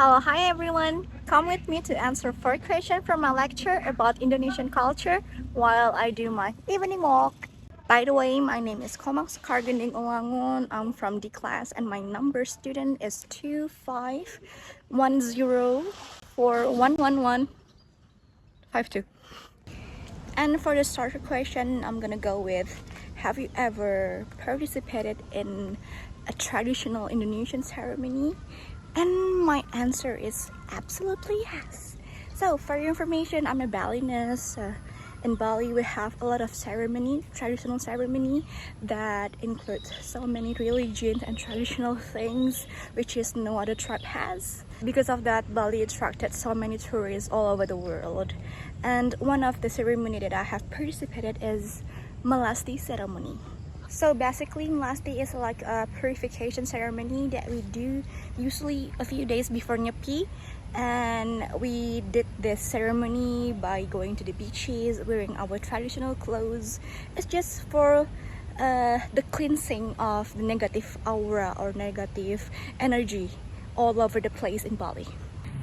Hello, hi everyone. Come with me to answer 4 questions from my lecture about Indonesian culture while I do my evening walk. By the way, my name is Komang Sekargending Olangun. I'm from D class and my number student is 2510411152. And for the starter question, I'm gonna go with, have you ever participated in a traditional Indonesian ceremony? And my answer is absolutely yes. So for your information, I'm a Balinese. In Bali, we have a lot of traditional ceremony that includes so many religions and traditional things, which is no other tribe has. Because of that, Bali attracted so many tourists all over the world. And one of the ceremony that I have participated is Melasti ceremony. So basically, Melasti is like a purification ceremony that we do usually a few days before Nyepi. And we did this ceremony by going to the beaches, wearing our traditional clothes. It's just for the cleansing of the negative aura or negative energy all over the place in Bali.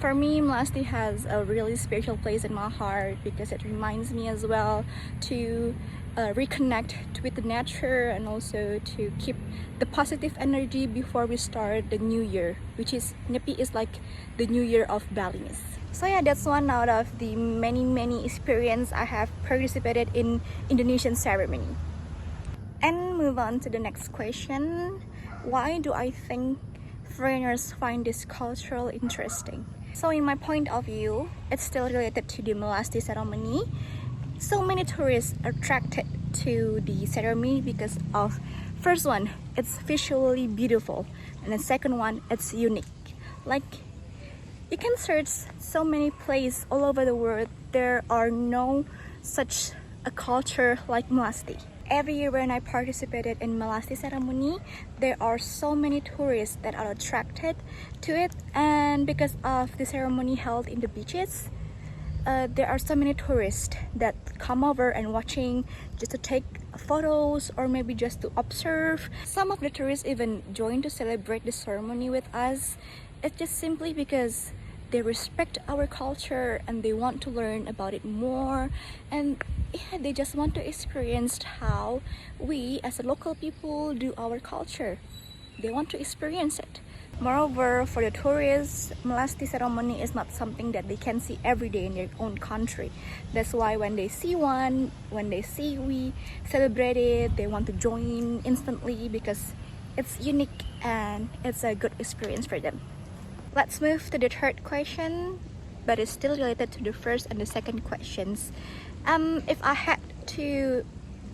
For me, Melasti has a really special place in my heart because it reminds me as well to reconnect with the nature and also to keep the positive energy before we start the new year, which is Nyepi is like the new year of Balinese. So yeah, that's one out of the many experience I have participated in Indonesian ceremony. And move on to the next question. Why do I think foreigners find this cultural interesting? So in my point of view, it's still related to the Melasti ceremony. So many tourists are attracted to the ceremony because of, first one, it's visually beautiful, and the second one, it's unique. Like, you can search so many places all over the world, there are no such a culture like Melasti. Every year when I participated in Melasti ceremony, there are so many tourists that are attracted to it, and because of the ceremony held in the beaches, there are so many tourists that come over and watching just to take photos or maybe just to observe. Some of the tourists even join to celebrate the ceremony with us. It's just simply because they respect our culture and they want to learn about it more, and yeah, they just want to experience how we as a local people do our culture. They want to experience it. Moreover, for the tourists, Melasti ceremony is not something that they can see every day in their own country. That's why when they see we celebrate it, they want to join instantly because it's unique and it's a good experience for them. Let's move to the third question, but it's still related to the first and the second questions. If I had to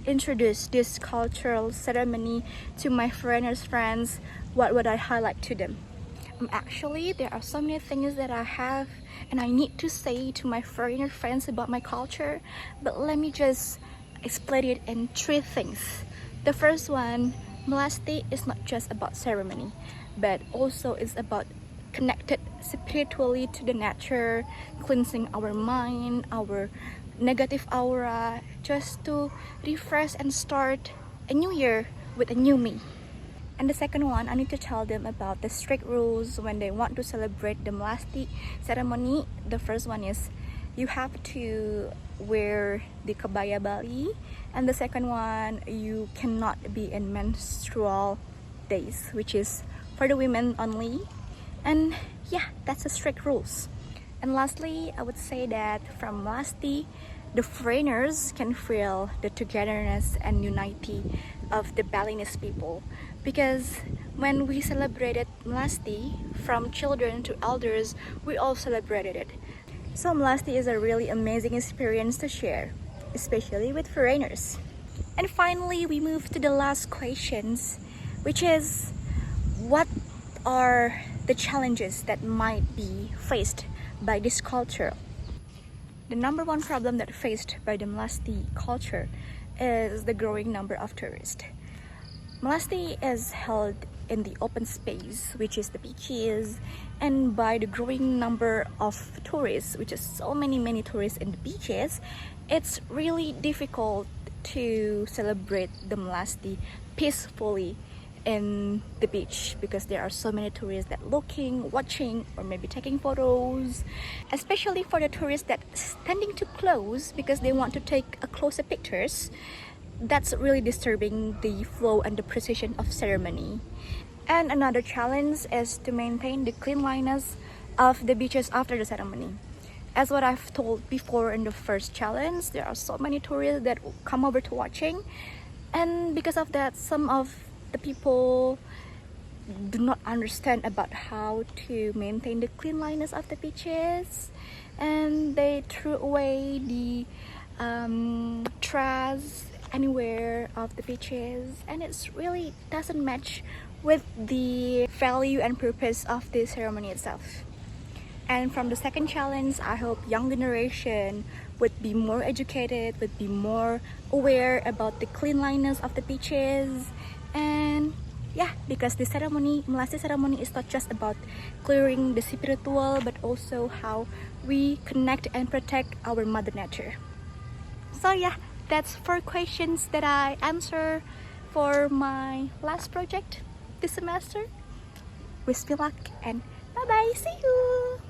introduce this cultural ceremony to my foreigners friends, what would I highlight to them? Actually, there are so many things that I have and I need to say to my foreigner friends about my culture, but let me just explain it in 3 things. The first one, Melasti is not just about ceremony, but also is about connected spiritually to the nature, cleansing our mind, our negative aura, just to refresh and start a new year with a new me. And the second one, I need to tell them about the strict rules when they want to celebrate the Melasti ceremony. The first one is you have to wear the kebaya Bali, and the second one, you cannot be in menstrual days, which is for the women only. And yeah, that's the strict rules. And lastly, I would say that from Melasti, the foreigners can feel the togetherness and unity of the Balinese people, because when we celebrated Melasti, from children to elders, we all celebrated it. So Melasti is a really amazing experience to share, especially with foreigners. And finally, we move to the last questions, which is, what are the challenges that might be faced by this culture? The number one problem that faced by the Melasti culture is the growing number of tourists. Melasti is held in the open space, which is the beaches, and by the growing number of tourists, which is so many tourists in the beaches, it's really difficult to celebrate the Melasti peacefully in the beach, because there are so many tourists that looking, watching, or maybe taking photos, especially for the tourists that standing too close because they want to take a closer pictures. That's really disturbing the flow and the precision of ceremony. And another challenge is to maintain the cleanliness of the beaches after the ceremony. As what I've told before in the first challenge, there are so many tourists that come over to watching, and because of that, some of the people do not understand about how to maintain the cleanliness of the beaches, and they threw away the trash anywhere of the beaches, and it's really doesn't match with the value and purpose of the ceremony itself. And from the second challenge, I hope young generation would be more educated, would be more aware about the cleanliness of the beaches. And yeah, because the ceremony, Melati ceremony, is not just about clearing the spiritual, but also how we connect and protect our mother nature. So yeah, that's 4 questions that I answer for my last project this semester. Wish me luck and bye bye, see you!